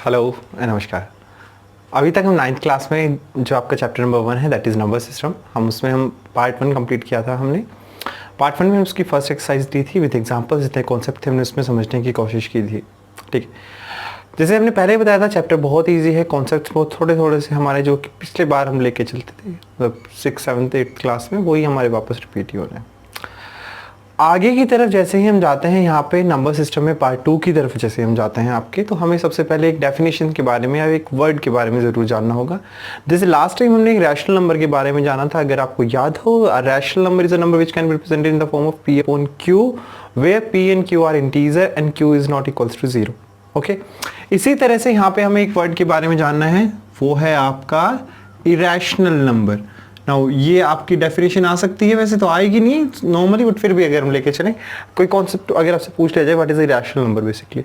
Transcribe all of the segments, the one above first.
Hello नमस्कार। अभी तक हम 9th क्लास में जो आपका चैप्टर नंबर 1 है दैट इज़ नंबर सिस्टम, हम पार्ट 1 कंप्लीट किया था। हमने पार्ट 1 में उसकी फर्स्ट एक्सरसाइज दी थी विद एग्जांपल्स, जितने कॉन्सेप्ट थे हमने उसमें समझने की कोशिश की थी। ठीक है, जैसे हमने पहले बताया था चैप्टर बहुत ईजी है, कॉन्सेप्ट बहुत थोड़े थोड़े से हमारे जो कि पिछले बार हम लेके चलते थे मतलब 6th 7th 8th क्लास में, वही हमारे वापस रिपीट ही हो रहे हैं। आगे की तरफ जैसे ही हम जाते हैं यहाँ पे नंबर सिस्टम में पार्ट 2 की तरफ जैसे हम जाते हैं आपके, तो हमें सबसे पहले एक डेफिनेशन के बारे में या एक वर्ड के बारे में ज़रूर जानना होगा। जैसे लास्ट टाइम हमने एक रैशनल नंबर के बारे में जाना था, अगर आपको याद हो, rational number is a number which can be represented in the form of p upon q वेयर p and q are integer and q is not equals to 0। Okay, इसी तरह से यहाँ पे हमें एक वर्ड के बारे में जानना है, वो है आपका इरेशनल नंबर। नाउ ये आपकी डेफिनेशन आ सकती है, वैसे तो आएगी नहीं नॉर्मली, बट फिर भी अगर हम लेके चलें कोई कॉन्सेप्ट अगर आपसे पूछ लिया जाए what is rational number basically.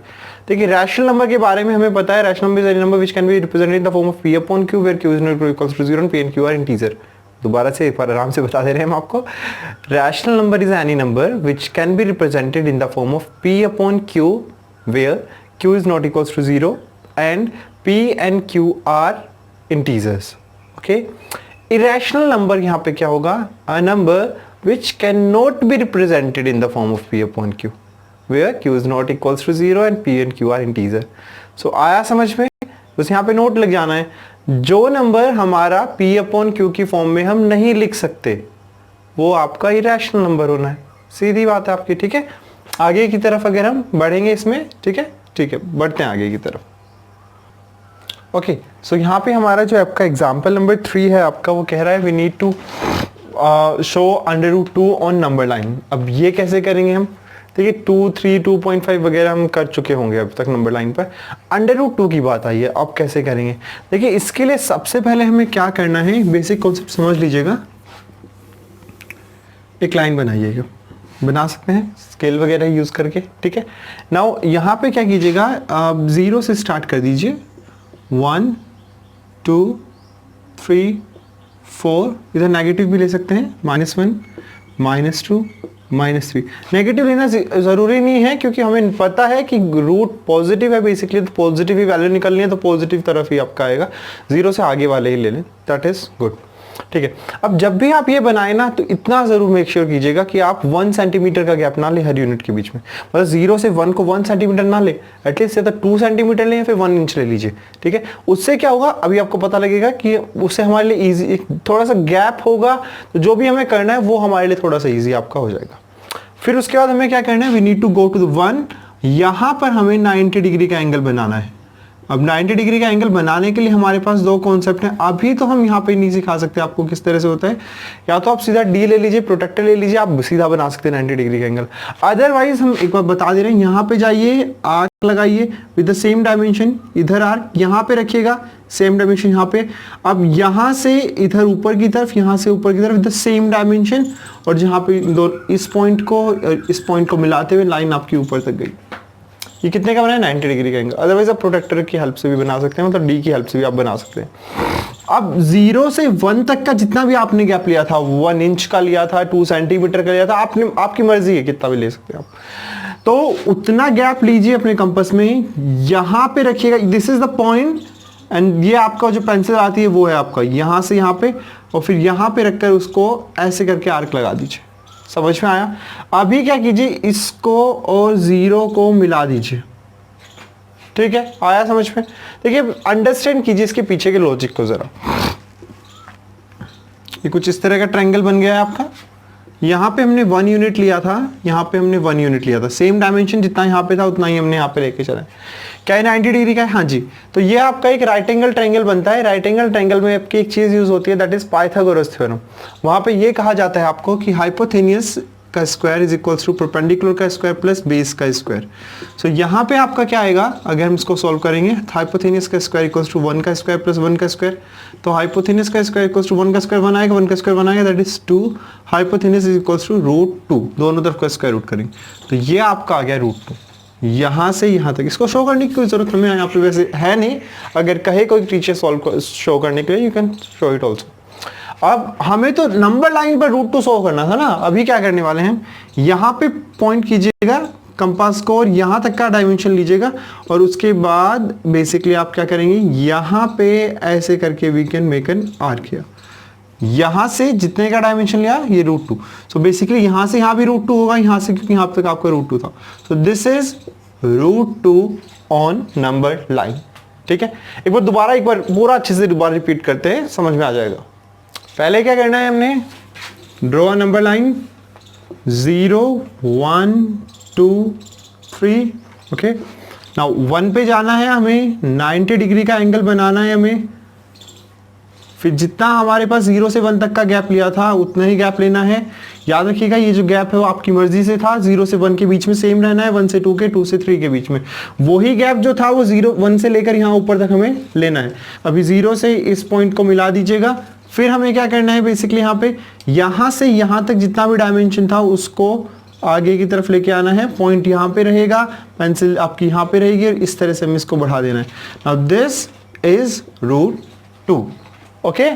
देखिए रैशनल नंबर के बारे में हमें पता है, rational number is any number which can be represented in the form of p upon q where q is not equals to 0 and p and q are integer. दोबारा से एक बार आराम से बता दे रहे हैं हम आपको, rational number is any number which can be represented in the form of p upon q where q is not equals to 0 and p and q are integers. Okay, irrational number यहाँ पे क्या होगा, a number which cannot be represented in the form of p upon q where q is not equals to 0 and p and q are integer। so आया समझ में, बस यहाँ पे नोट लग जाना है, जो नंबर हमारा p upon q की फॉर्म में हम नहीं लिख सकते वो आपका irrational नंबर होना है, सीधी बात है आपकी। ठीक है, आगे की तरफ अगर हम बढ़ेंगे इसमें, ठीक है बढ़ते हैं आगे की तरफ। ओके, सो यहाँ पे हमारा जो आपका एग्जाम्पल नंबर 3 है आपका, वो कह रहा है we need to show √2 on number line. अब ये कैसे करेंगे हम, देखिए 2, 3, 2.5 वगैरह हम कर चुके होंगे अब तक नंबर लाइन पर, √2 की बात आई है, अब कैसे करेंगे। देखिए इसके लिए सबसे पहले हमें क्या करना है, बेसिक कॉन्सेप्ट समझ लीजिएगा। एक लाइन बनाइएगा, बना सकते हैं स्केल वगैरह यूज करके। ठीक है, नाउ यहाँ पे क्या कीजिएगा, 0 से स्टार्ट कर दीजिए, 1 2 3 4, इधर नेगेटिव भी ले सकते हैं, -1 -2 -3। नेगेटिव लेना जरूरी नहीं है क्योंकि हमें पता है कि रूट पॉजिटिव है बेसिकली, तो पॉजिटिव ही वैल्यू निकलनी है, तो पॉजिटिव तरफ ही आपका आएगा, 0 से आगे वाले ही ले लें, दैट इज गुड। ठीक है, अब जब भी आप ये बनाए ना तो इतना जरूर मेक श्योर कीजिएगा कि आप 1 सेंटीमीटर का गैप ना ले हर यूनिट के बीच में, मतलब 0 से 1 को 1 सेंटीमीटर ना ले, एटलीस्ट या तो 2 सेंटीमीटर लें या फिर 1 इंच ले लीजिए। ठीक है, उससे क्या होगा, अभी आपको पता लगेगा कि उससे हमारे लिए ईजी थोड़ा सा गैप होगा, तो जो भी हमें करना है वो हमारे लिए थोड़ा सा ईजी आपका हो जाएगा। फिर उसके बाद हमें क्या करना है, we need to go to the 1, यहाँ पर हमें 90 डिग्री का एंगल बनाना है। अब 90 डिग्री का एंगल बनाने के लिए हमारे पास दो कॉन्सेप्ट हैं, अभी तो हम यहाँ पे नहीं सिखा सकते आपको किस तरह से होता है, या तो आप सीधा डी ले लीजिए, प्रोटेक्टर ले लीजिए, आप सीधा बना सकते हैं 90 डिग्री का एंगल। अदरवाइज हम एक बार बता दे रहे हैं, यहाँ पे जाइए, आर्क लगाइए विद द सेम डायमेंशन, इधर आर्क यहाँ पे रखिएगा, सेम डायमेंशन यहाँ पे। अब यहाँ से इधर ऊपर की तरफ, यहाँ से ऊपर की तरफ विद द सेम डायमेंशन, और जहाँ पे इस पॉइंट को मिलाते हुए लाइन आपकी ऊपर तक गई। ये कितने का बना है, 90 डिग्री का एंगल। अदरवाइज आप प्रोटेक्टर की हेल्प से भी बना सकते हैं, मतलब डी की हेल्प से भी आप बना सकते हैं। अब 0 से 1 तक का जितना भी आपने गैप लिया था, 1 इंच का लिया था, 2 सेंटीमीटर का लिया था, आपकी मर्जी है कितना भी ले सकते हैं आप, तो उतना गैप लीजिए अपने कंपास में, यहाँ पे रखिएगा, this is the point, and ये आपका जो पेंसिल आती है वो है आपका यहाँ से यहाँ पे, और फिर यहाँ पे रखकर उसको ऐसे करके आर्क लगा दीजिए। समझ में आया। अभी क्या कीजिए, इसको और 0 को मिला दीजिए। ठीक है, आया समझ में। देखिए अंडरस्टैंड कीजिए इसके पीछे के लॉजिक को जरा। ये कुछ इस तरह का ट्रायंगल बन गया है आपका, यहाँ पे हमने 1 यूनिट लिया था, यहाँ पे हमने 1 यूनिट लिया था, सेम डायमेंशन जितना यहाँ पे था उतना ही हमने यहाँ पे लेके चला। क्या है 90 डिग्री का है, हाँ जी। तो ये आपका एक राइट एंगल ट्रायंगल बनता है। राइट एंगल ट्रायंगल में आपकी एक चीज यूज होती है, दैट इज पाइथागोरस थ्योरम। वहां पे ये कहा जाता है आपको कि हाइपोथेनियस का square is equals to perpendicular का स्क्वायर प्लस बेस का स्क्वायर। सो यहाँ पे आपका क्या आएगा, अगर हम इसको सॉल्व करेंगे, हाइपोथेनियस का स्क्वायर इक्वल्स टू 1 का स्क्वायर प्लस 1 का स्क्वायर, तो हाइपोथेनियस का स्क्वायर इक्वल्स टू 1 का स्क्वायर 1 आएगा, 1 का स्क्वायर 1 आएगा, that is 2। Hypotenuse is equals to √2, दोनों तरफ का स्क्वायर रूट करेंगे, तो ये आपका आ गया √2। यहाँ से यहाँ तक इसको शो करने की कोई जरूरत हमें यहाँ पे वैसे है नहीं, अगर कहे कोई टीचर सॉल्व शो करने के लिए, you can show it also. अब हमें तो नंबर लाइन पर √2 शो करना था ना, अभी क्या करने वाले हैं, यहाँ पे पॉइंट कीजिएगा, कंपास को और यहाँ तक का डायमेंशन लीजिएगा और उसके बाद बेसिकली आप क्या करेंगे, यहाँ पे ऐसे करके we can make an arc here. यहाँ से जितने का डायमेंशन लिया ये √2, सो बेसिकली यहाँ से यहाँ भी √2 होगा, यहाँ से क्योंकि यहाँ तक आपका √2 था, so this is √2 on number line. ठीक है, एक बार पूरा अच्छे से दोबारा रिपीट करते हैं, समझ में आ जाएगा। पहले क्या करना है हमने, draw a number line 0 1 2 3, okay. Now 1 पे जाना है हमें, 90 डिग्री का एंगल बनाना है हमें, फिर जितना हमारे पास 0 से 1 तक का गैप लिया था उतना ही गैप लेना है। याद रखिएगा ये जो गैप है वो आपकी मर्जी से था, 0 से 1 के बीच में सेम रहना है, 1 से 2 के, 2 से 3 के बीच में। वही गैप जो था वो 1 से लेकर यहाँ ऊपर तक हमें लेना है। अभी 0 से इस पॉइंट को मिला दीजिएगा, फिर हमें क्या करना है बेसिकली यहाँ से यहाँ तक जितना भी डायमेंशन था उसको आगे की तरफ लेके आना है। पॉइंट यहाँ पे रहेगा, पेंसिल आपकी यहाँ पे रहेगी और इस तरह से हमें इसको बढ़ा देना है। नाउ दिस इज √2, ओके,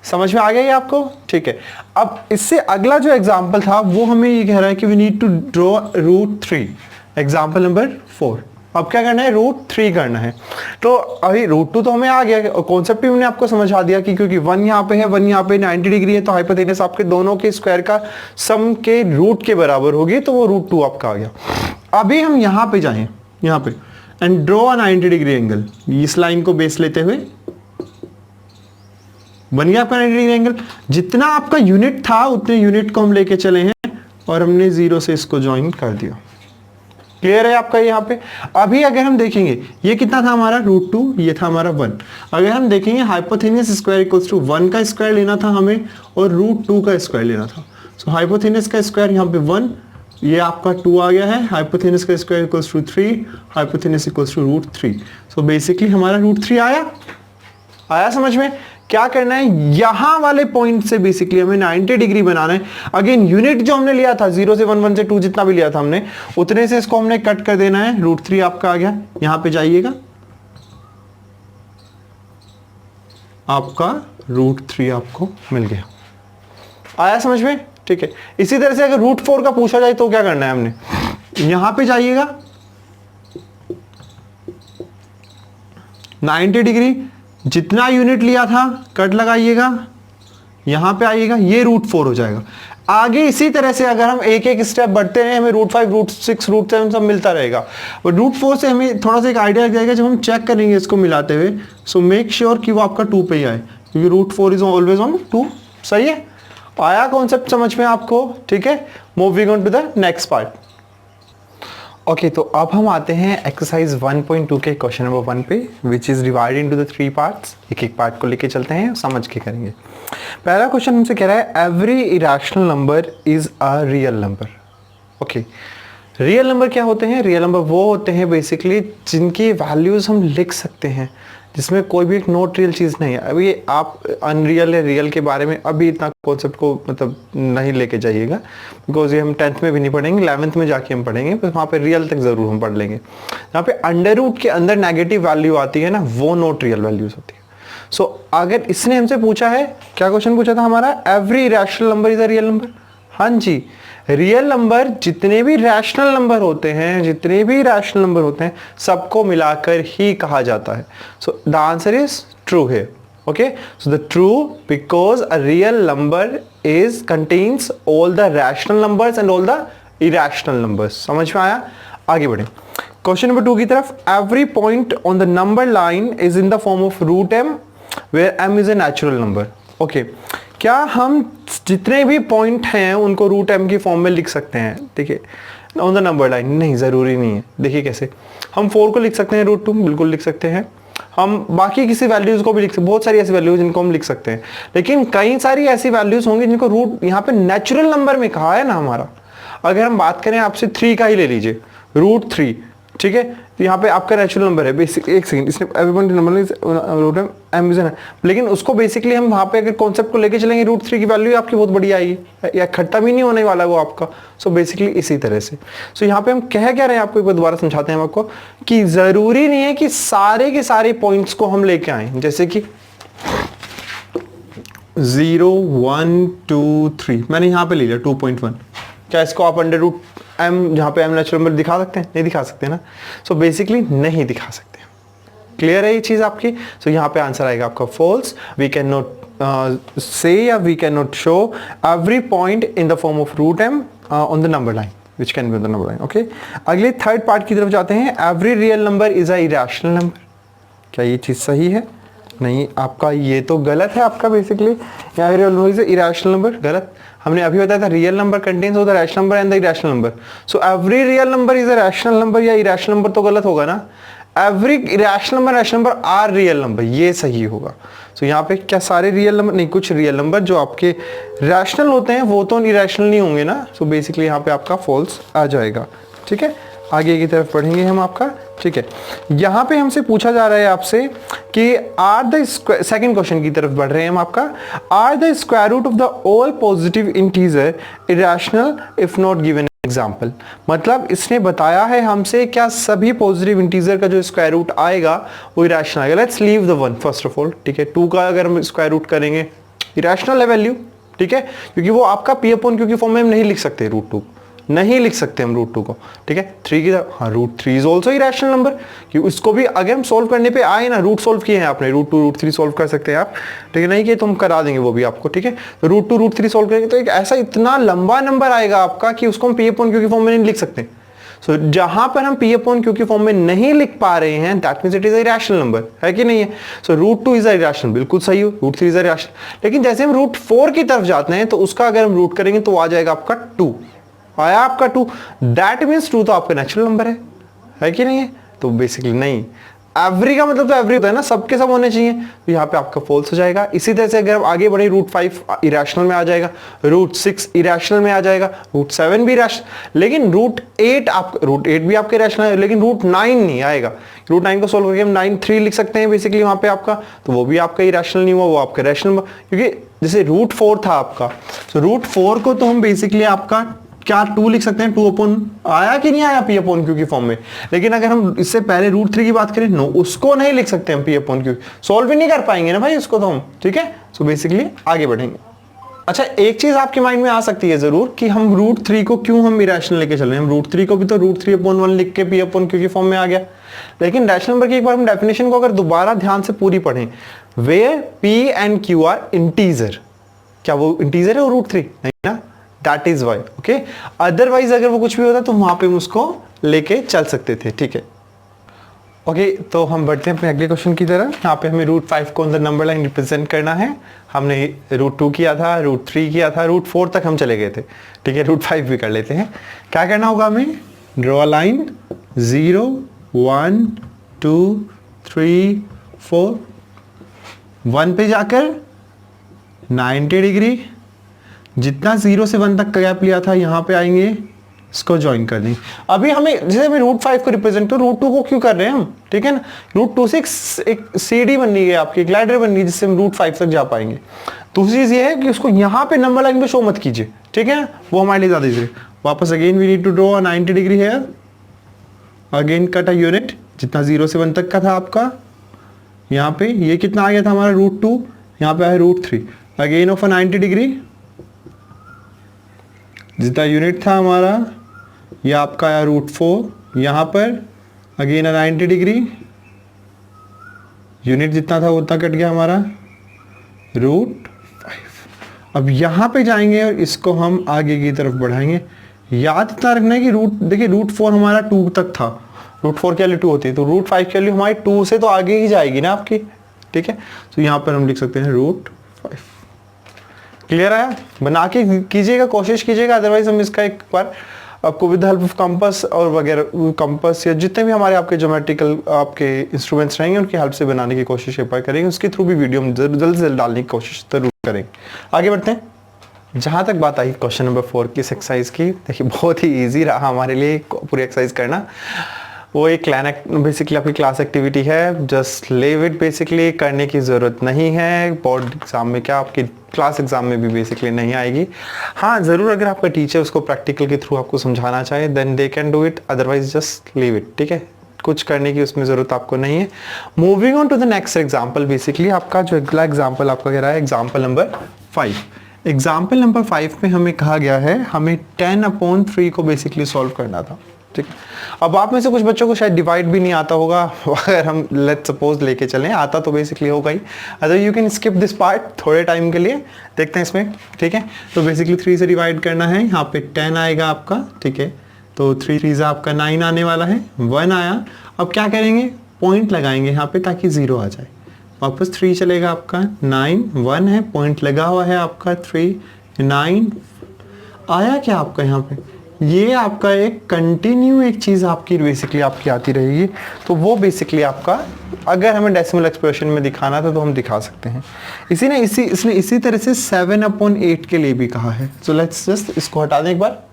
समझ में आ गया ये आपको? ठीक है, अब इससे अगला जो एग्जांपल था वो हमें ये कह रहा है कि we need to draw √3, example number 4। अब क्या करना है, √3 करना है। तो अभी √2 तो हमें आ गया, कॉन्सेप्ट भी मैंने आपको समझा दिया कि क्योंकि 1 यहाँ पे है, 1 यहाँ पे 90 डिग्री है, तो हाइपोटेनस आपके दोनों के स्क्वायर का सम के रूट के बराबर होगी, तो वो √2 आपका आ गया। अभी हम यहाँ पे जाएं, यहाँ पे and draw a 90 degree angle, इस लाइन को बेस लेते हुए बन गया आपका 90 डिग्री एंगल। जितना आपका यूनिट था उतने यूनिट को हम लेके चले हैं और हमने 0 से इसको ज्वाइन कर दिया। क्लियर है आपका यहाँ पे? अभी अगर हम देखेंगे ये कितना था हमारा √2, ये था हमारा 1। अगर हम देखेंगे हाइपोथेनियस स्क्वायर इक्वल्स टू 1 का स्क्वायर लेना था हमें और √2 का स्क्वायर लेना था। सो हाइपोथेनियस का स्क्वायर यहाँ पे 1, ये आपका 2 आ गया है। हाइपोथेनियस का square equals to 3, hypotenuse equals to √3। So basically हमारा √3 आया समझ में? क्या करना है, यहां वाले पॉइंट से बेसिकली हमें 90 डिग्री बनाना है। अगेन यूनिट जो हमने लिया था 0 से 1, 1 से 2 जितना भी लिया था हमने, उतने से इसको हमने कट कर देना है। √3 आपका आ गया, यहां पे जाइएगा, आपका √3 आपको मिल गया। आया समझ में? ठीक है, इसी तरह से अगर √4 का पूछा जाए तो क्या करना है हमने, यहां पे जाइएगा 90 डिग्री, जितना यूनिट लिया था कट लगाइएगा, यहां पे आइएगा, ये √4 हो जाएगा। आगे इसी तरह से अगर हम एक एक स्टेप बढ़ते हैं हमें √5, √6, √7 सब मिलता रहेगा। और √4 से हमें थोड़ा सा एक आइडिया लग जाएगा जब हम चेक करेंगे इसको मिलाते हुए। सो मेक श्योर कि वो आपका 2 पे ही आए, क्योंकि √4 इज ऑलवेज ऑन 2। सही है, आया कॉन्सेप्ट समझ में आपको? ठीक है, moving on to the next part. Okay, तो अब हम आते हैं एक्सरसाइज 1.2 के क्वेश्चन नंबर 1 पे, which is divided into the 3 parts. एक एक पार्ट को लेके चलते हैं, समझ के करेंगे। पहला क्वेश्चन हमसे कह रहा है every irrational number is a real number. Okay, real number क्या होते हैं? रियल नंबर वो होते हैं बेसिकली जिनकी वैल्यूज हम लिख सकते हैं, जिसमें कोई भी एक नॉट रियल चीज़ नहीं है। अभी आप अनरियल या रियल के बारे में अभी इतना कॉन्सेप्ट को मतलब नहीं लेके जाइएगा, बिकॉज ये हम 10th में भी नहीं पढ़ेंगे, 11th में जाके हम पढ़ेंगे, बस वहाँ पे रियल तक ज़रूर हम पढ़ लेंगे। जहाँ पे अंडर रूट के अंदर नेगेटिव वैल्यू आती है ना, वो नॉट रियल वैल्यूज होती है। सो अगर इसने हमसे पूछा है, क्या क्वेश्चन पूछा था हमारा, every rational number is a real number. हाँ जी, रियल नंबर जितने भी रैशनल नंबर होते हैं, जितने भी रैशनल नंबर होते हैं, सबको मिलाकर ही कहा जाता है। So the answer is true है। Okay, so the true because a real number is contains all the rational numbers and all the irrational numbers. समझ में आया? आगे बढ़े क्वेश्चन नंबर 2 की तरफ। Every point on the number line is in the form of √m where m is a natural number. Okay, क्या हम जितने भी पॉइंट हैं उनको √m की फॉर्म में लिख सकते हैं? देखिए ऑन द नंबर लाइन, नहीं, ज़रूरी नहीं है। देखिए कैसे, हम 4 को लिख सकते हैं √2, बिल्कुल लिख सकते हैं। हम बाकी किसी वैल्यूज़ को भी लिख सकते हैं, बहुत सारी ऐसी वैल्यूज जिनको हम लिख सकते हैं, लेकिन कई सारी ऐसी वैल्यूज़ होंगी जिनको रूट यहाँ पे नेचुरल नंबर में कहा है ना हमारा। अगर हम बात करें आपसे 3 का ही ले लीजिए, √3, ठीक है, तो यहाँ पे आपका नेचुरल नंबर है बेसिक। एक सेकंड, इसने नंबर m इज, लेकिन उसको बेसिकली हम वहाँ पे अगर कॉन्सेप्ट को लेके चलेंगे √3 की वैल्यू आपकी बहुत बढ़िया आएगी, या खत्म ही नहीं होने वाला वो आपका। सो बेसिकली इसी तरह से। सो यहाँ पे हम कह क्या रहे हैं, आपको एक बार दोबारा समझाते हैं आपको, कि जरूरी नहीं है कि सारे के सारे पॉइंट्स को हम लेके आए, जैसे कि 0, 1, 2, 3 मैंने यहाँ पे ले लिया 2.1, क्या इसको आप अंडर रूट m, जहाँ पे m नेचुरल नंबर दिखा सकते हैं? नहीं दिखा सकते ना। सो बेसिकली नहीं दिखा सकते। क्लियर है ये चीज आपकी? सो यहाँ पे आंसर आएगा आपका false. We can not say या we can not show every point in the form of root m on the number line which can be on the number line. Okay, अगले थर्ड पार्ट की तरफ जाते हैं। Every real number is a irrational number. क्या ये चीज सही है? नहीं, आपका ये तो गलत है आपका। बेसिकली यहाँ real number is irrational number, गलत। हमने अभी बताया था real number contains the rational number and the irrational number. So every real number is a rational number या इरेशनल नंबर तो गलत होगा ना। Every rational number rational number are real number, ये सही होगा। सो यहाँ पे क्या सारे रियल नंबर? नहीं, कुछ रियल नंबर जो आपके रैशनल होते हैं वो तो इरेशनल नहीं होंगे ना। सो बेसिकली यहाँ पे आपका फॉल्स आ जाएगा। ठीक है, आगे की तरफ पढ़ेंगे हम आपका। ठीक है, यहाँ पे हमसे पूछा जा रहा है आपसे कि आर द सेकंड क्वेश्चन की तरफ बढ़ रहे हैं हम आपका। Are the square root of the all positive integer irrational if not given example. मतलब इसने बताया है हमसे क्या सभी पॉजिटिव इंटीजर का जो स्क्वायर रूट आएगा वो इरेशनल आएगा। Let's leave the one first of all. ठीक है, 2 का अगर हम स्क्वायर रूट करेंगे इरेशनल है वैल्यू। ठीक है, क्योंकि वो आपका पी अपॉन क्यू की फॉर्म में हम नहीं लिख सकते, रूट 2 नहीं लिख सकते हम रूट 2 को। ठीक है, 3 की तरह, हाँ root 3 is also irrational number. कि उसको भी अगर हम सोल्व करने पे आए ना, रूट सोल्व किए हैं आपने, रूट 2 रूट 3 सोल्व कर सकते हैं आप। ठीक है, नहीं किए तो हम करा देंगे वो भी आपको। ठीक है, तो रूट 2 रूट 3 सोल्व करेंगे तो एक ऐसा इतना लंबा नंबर आएगा आपका कि उसको हम पी अपॉन क्यू की फॉर्म में नहीं लिख सकते। सो जहां पर हम पी अपॉन क्यू की फॉर्म में नहीं लिख पा रहे हैं that means it is a irrational number, है कि नहीं है? So root 2 is a irrational, बिल्कुल सही हो, रूट 3 इज अ इरेशनल। लेकिन जैसे हम रूट 4 की तरफ जाते हैं तो उसका अगर हम रूट करेंगे तो आ जाएगा आपका 2। आया आपका 2, दैट मीन्स 2 तो आपका नेचुरल नंबर है कि नहीं है? तो बेसिकली नहीं, एवरी का मतलब तो एवरी होता है ना, सबके सब होने चाहिए। तो यहाँ पे आपका फॉल्स हो जाएगा। इसी तरह से अगर हम आगे बढ़े, रूट 5 इरेशनल में आ जाएगा, रूट 6 इरेशनल में आ जाएगा, रूट 7 भी इरेशनल। लेकिन रूट 8 भी आपके इरेशनल है, लेकिन रूट 9 नहीं आएगा। रूट 9 को सोल्व करके हम 9 3 लिख सकते हैं बेसिकली वहां पे आपका, तो वो भी आपका इरेशनल नहीं हुआ, वो आपका रैशनल। क्योंकि जैसे रूट 4 था आपका, तो रूट 4 को तो हम बेसिकली आपका क्या 2 लिख सकते हैं, 2 अपॉन आया कि नहीं आया पी अपॉन क्यू की फॉर्म में। लेकिन अगर हम इससे पहले रूट 3 की बात करें, नो उसको नहीं लिख सकते हम पी अपॉन क्यू, सोल्व भी नहीं कर पाएंगे ना भाई उसको तो हम। ठीक है, सो बेसिकली आगे बढ़ेंगे। अच्छा, एक चीज आपके माइंड में आ सकती है जरूर कि हम रूट 3 को क्यों हम इरेशनल लेके चल रहे हैं। हम रूट 3 को भी तो रूट 3 अपॉन 1 लिख के पी अपॉन क्यू की फॉर्म में आ गया। लेकिन रैशनल नंबर की एक बार हम डेफिनेशन को अगर दोबारा ध्यान से पूरी पढ़ें, where p and q are integer, क्या वो इंटीजर है वो रूट 3? नहीं ना, that is why. Okay, otherwise अगर वो कुछ भी होता तो वहां पे हम उसको लेके चल सकते थे। ठीक है, ओके, तो हम बढ़ते हैं अपने अगले क्वेश्चन की तरफ। यहाँ पे हमें रूट 5 को अंदर नंबर लाइन रिप्रेजेंट करना है। हमने रूट 2 किया था, रूट 3 किया था, रूट 4 तक हम चले गए थे। ठीक है, रूट 5 भी कर लेते हैं। क्या करना होगा हमें? ड्रॉ लाइन 0 1 2 3 4, 1 पे जाकर 90 डिग्री, जितना 0 से 1 तक का गैप लिया था यहाँ पे आएंगे, इसको ज्वाइन कर देंगे। अभी हमें जैसे हमें रूट 5 को रिप्रेजेंट तो रूट 2 को क्यों कर रहे हैं हम? ठीक है ना, रूट 2 से एक सीढ़ी बन गई है आपकी, एक लैडर बन गई जिससे हम रूट 5 तक जा पाएंगे। दूसरी चीज ये है कि उसको यहाँ पे नंबर लाइन पे शो मत कीजिए। ठीक है, वो हमारे लिए ज्यादा इजी। वापस again we need to draw 90 degree here, again cut a unit, जितना 0 से 1 तक का था आपका। यहाँ पे ये कितना आ गया था हमारा रूट 2, यहाँ पे आया root 3, again of a 90 degree, जितना यूनिट था हमारा ये आपका आया रूट 4, यहाँ पर अगेन 90 डिग्री, यूनिट जितना था उतना कट गया हमारा रूट 5। अब यहाँ पे जाएंगे और इसको हम आगे की तरफ बढ़ाएंगे। याद इतना रखना है कि रूट, देखिए रूट 4 हमारा 2 तक था, रूट 4 की वैल्यू 2 होती है, तो रूट 5 की वैल्यू हमारी 2 से तो आगे ही जाएगी ना आपकी। ठीक है, तो यहाँ पर हम लिख सकते हैं रूट 5। क्लियर आया? बना के कीजिएगा, कोशिश कीजिएगा, अदरवाइज हम इसका एक बार आपको विद हेल्प ऑफ कंपास और वगैरह, कंपास या जितने भी हमारे आपके ज्योमेट्रिकल आपके इंस्ट्रूमेंट्स रहेंगे उनकी हेल्प से बनाने की कोशिश एक बार करेंगे। उसके थ्रू भी वीडियो हम जल्द से जल्द डालने की कोशिश जरूर करेंगे। आगे बढ़ते हैं। जहाँ तक बात आई क्वेश्चन नंबर 4 की एक्सरसाइज की, देखिए बहुत ही ईजी रहा हमारे लिए पूरी एक्सरसाइज करना। वो एक बेसिकली आपकी क्लास एक्टिविटी है, जस्ट लीव इट, बेसिकली करने की ज़रूरत नहीं है। बोर्ड एग्जाम में क्या, आपकी क्लास एग्जाम में भी बेसिकली नहीं आएगी। हाँ ज़रूर अगर आपका टीचर उसको प्रैक्टिकल के थ्रू आपको समझाना चाहे then they can do it, otherwise just leave it. ठीक है, कुछ करने की उसमें ज़रूरत आपको नहीं है। Moving on to the next example, basically आपका जो अगला एग्जाम्पल आपका कह रहा है एग्जाम्पल नंबर 5। एग्जाम्पल नंबर 5 में हमें कहा गया है हमें 10/3 को बेसिकली सॉल्व करना था, ठीक। अब आप में से कुछ बच्चों को शायद डिवाइड भी नहीं आता होगा, अगर हम लेट्स सपोज लेके चलें, आता तो बेसिकली होगा ही, other you can skip this part थोड़े टाइम के लिए, देखते हैं इसमें, ठीक है। तो बेसिकली 3 से डिवाइड करना है, यहाँ पे 10 आएगा आपका, ठीक है। तो 3 3 आपका 9 आने वाला है, 1 आया। अब क्या करेंगे, पॉइंट लगाएंगे यहाँ पे ताकि 0 आ जाए, वापस 3 चलेगा आपका, 9 1 है, पॉइंट लगा हुआ है आपका 3 9 आया। क्या आपका यहाँ पे ये आपका एक कंटिन्यू एक चीज़ आपकी बेसिकली आपकी आती रहेगी, तो वो बेसिकली आपका अगर हमें डेसिमल एक्सप्रेशन में दिखाना था तो हम दिखा सकते हैं। इसने इसी तरह से 7/8 के लिए भी कहा है। सो लेट्स जस्ट इसको हटा दें एक बार।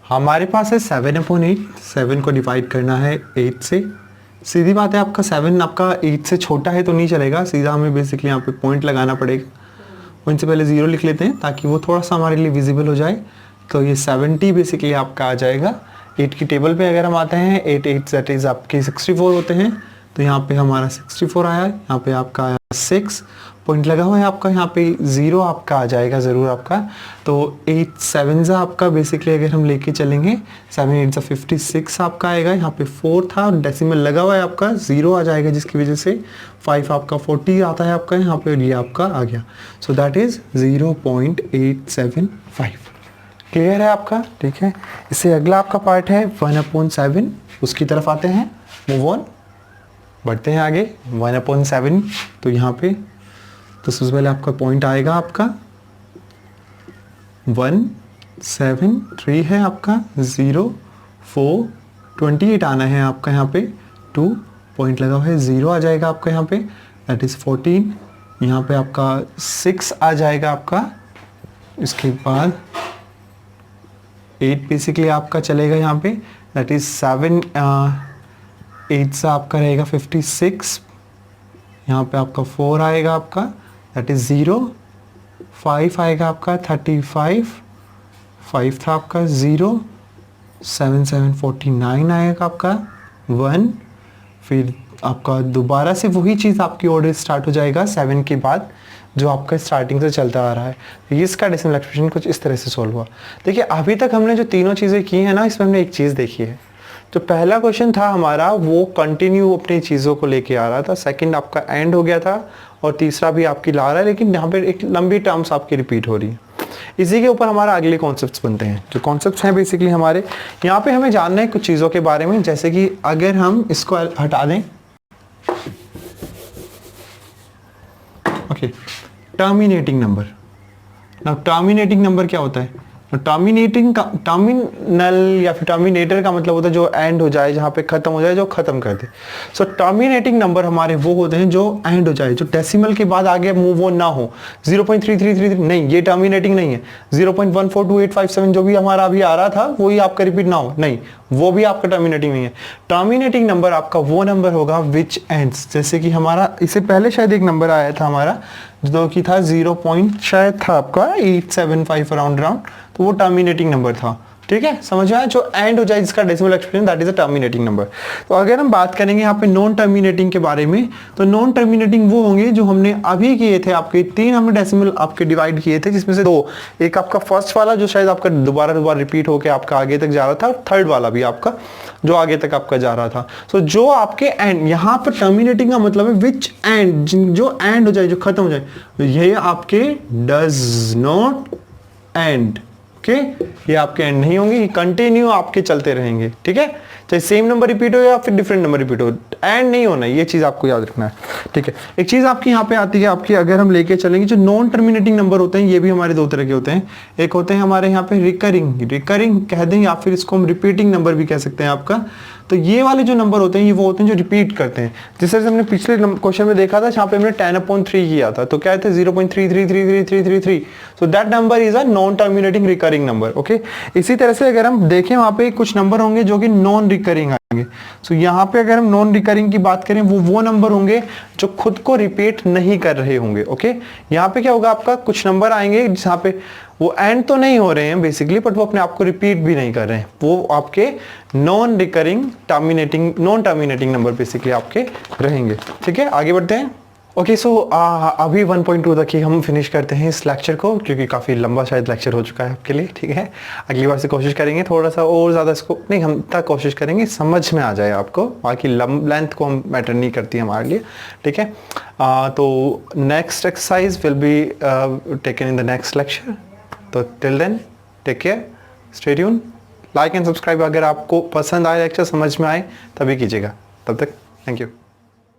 हमारे पास है 7/8, 7 को डिवाइड करना है 8 से, सीधी बात है आपका 7 आपका 8 से छोटा है तो नहीं चलेगा, सीधा हमें बेसिकली यहाँ पे पॉइंट लगाना पड़ेगा। पॉइंट से पहले 0 लिख लेते हैं ताकि वो थोड़ा सा हमारे लिए विजिबल हो जाए। तो ये 70 बेसिकली आपका आ जाएगा। 8 की टेबल पे अगर हम आते हैं, 8 8 दैट इज आपके 64 होते हैं, तो यहाँ पे हमारा 64 आया, यहाँ पे आपका आया 6, पॉइंट लगा हुआ है आपका, यहाँ पे 0 आपका आ जाएगा ज़रूर आपका। तो 8 7 आपका बेसिकली अगर हम लेके चलेंगे, 7 8 56 आपका आएगा, यहाँ पे 4 था और डेसिमल लगा हुआ है आपका, 0 आ जाएगा जिसकी वजह से 5 आपका 40 आता है आपका, यहाँ पे ये आपका आ गया। So that is 0.875। क्लियर है आपका, ठीक है। इससे अगला आपका पार्ट है 1/7, उसकी तरफ आते हैं, मूव ऑन, बढ़ते हैं आगे। 1/7 तो यहाँ पे तो सबसे पहले आपका पॉइंट आएगा आपका 1 7 3 है आपका, 0 4 28 आना है आपका, यहाँ पे 2 पॉइंट लगा हुआ है, 0 आ जाएगा आपका यहाँ पे, दैट इज 14। यहाँ पे आपका 6 आ जाएगा आपका, इसके बाद 8 बेसिकली आपका चलेगा यहाँ पे, दैट इज 7 8 से आपका रहेगा 56, यहाँ पे आपका 4 आएगा आपका, दैट इज 0, 5 आएगा आपका 35, 5 था आपका 0, 7 7 49 आएगा आपका 1, फिर आपका दोबारा से वही चीज़ आपकी ऑर्डर स्टार्ट हो जाएगा 7 के बाद जो आपका स्टार्टिंग से चलता आ रहा है। ये इसका डेसिमल एक्सप्रेशन कुछ इस तरह से सोल्व हुआ। देखिए अभी तक हमने जो तीनों चीज़ें की हैं ना, इसमें हमने एक चीज़ देखी है। जो पहला क्वेश्चन था हमारा वो कंटिन्यू अपनी चीज़ों को लेके आ रहा था, सेकंड आपका एंड हो गया था और तीसरा भी आपकी ला रहा है, लेकिन यहाँ पे एक लंबी टर्म्स आपकी रिपीट हो रही है। इसी के ऊपर हमारा अगले कॉन्सेप्ट्स बनते हैं। जो कॉन्सेप्ट्स हैं बेसिकली हमारे यहाँ पे हमें जानना है कुछ चीज़ों के बारे में, जैसे कि अगर हम इसको हटा दें, okay, terminating number. Now terminating number क्या होता है? टर्मिनेटिंग का टर्मिनल या फिर टर्मिनेटर का मतलब होता है जो एंड हो जाए, जहाँ पे खत्म हो जाए, जो खत्म कर दे। सो टर्मिनेटिंग नंबर हमारे वो होते हैं जो एंड हो जाए, जो डेसिमल के बाद आगे मूव ऑन ना हो। 0.3333 नहीं, ये टर्मिनेटिंग नहीं है। 0.142857 जो भी हमारा अभी आ रहा था वही आपका रिपीट ना हो, नहीं, वो भी आपका टर्मिनेटिंग नहीं है। टर्मिनेटिंग नंबर आपका वो नंबर होगा विच एंड्स, जैसे कि हमारा इससे पहले शायद एक नंबर आया था हमारा जो कि था 0. शायद था आपका 875 अराउंड, तो वो टर्मिनेटिंग नंबर था। ठीक है, समझ आया? जो एंड हो जाए जिसका decimal expression, that is a terminating number. तो अगर हम बात करेंगे यहाँ पे नॉन टर्मिनेटिंग के बारे में, तो नॉन टर्मिनेटिंग वो होंगे जो हमने अभी किए थे, आपके 3 हमने डेसिमल आपके डिवाइड किए थे, जिसमें से 2, एक आपका फर्स्ट वाला जो शायद आपका दोबारा रिपीट होकर आपका आगे तक जा रहा था, और थर्ड वाला भी आपका जो आगे तक आपका जा रहा था। सो जो आपके एंड, यहाँ पर टर्मिनेटिंग का मतलब है विच एंड, जो एंड हो जाए, जो खत्म हो जाए, ये आपके डज नॉट एंड। ओके, ये आपके एंड नहीं होंगे, ये कंटिन्यू आपके चलते रहेंगे। ठीक है, चाहे सेम नंबर रिपीट हो या फिर डिफरेंट नंबर रिपीट हो, एंड नहीं होना, ये चीज आपको याद रखना है। ठीक है, एक चीज आपकी यहाँ पे आती है आपकी, अगर हम लेके चलेंगे, जो नॉन टर्मिनेटिंग नंबर होते हैं ये भी हमारे 2 तरह के होते हैं। एक होते हैं हमारे यहाँ पे रिकरिंग कह दें, या फिर इसको हम रिपीटिंग नंबर भी कह सकते हैं आपका। तो ये वाले जो नंबर होते हैं ये वो होते हैं जो रिपीट करते हैं। जिस तरह से हमने पिछले क्वेश्चन में देखा था, जहाँ पे हमने 10/3 किया था, तो क्या थे 0.333333। So that number is a non terminating recurring number. Okay, इसी तरह से अगर हम देखें वहाँ पे कुछ नंबर होंगे जो कि नॉन रिकरिंग आएंगे। सो यहाँ पे अगर हम नॉन रिकरिंग की बात करें, वो नंबर होंगे जो खुद को रिपीट नहीं कर रहे होंगे। ओके, यहाँ पे क्या होगा, आपका कुछ नंबर आएंगे जहाँ पे वो एंड तो नहीं हो रहे हैं बेसिकली, बट वो अपने आप को रिपीट भी नहीं कर रहे हैं, वो आपके non recurring non terminating number basically आपके रहेंगे। ठीक है, आगे बढ़ते हैं। ओके सो अभी 1.2 तक ही हम फिनिश करते हैं इस लेक्चर को, क्योंकि काफ़ी लंबा शायद लेक्चर हो चुका है आपके लिए, ठीक है। अगली बार से कोशिश करेंगे थोड़ा सा और ज़्यादा इसको, नहीं हम तक कोशिश करेंगे समझ में आ जाए आपको, बाकी लेंथ को हम मैटर नहीं करती हमारे लिए, ठीक है। तो next exercise will be taken in the next lecture. तो till then take care, stay tune, like and subscribe. अगर आपको पसंद आए लेक्चर, समझ में आए तभी कीजिएगा। तब तक थैंक यू।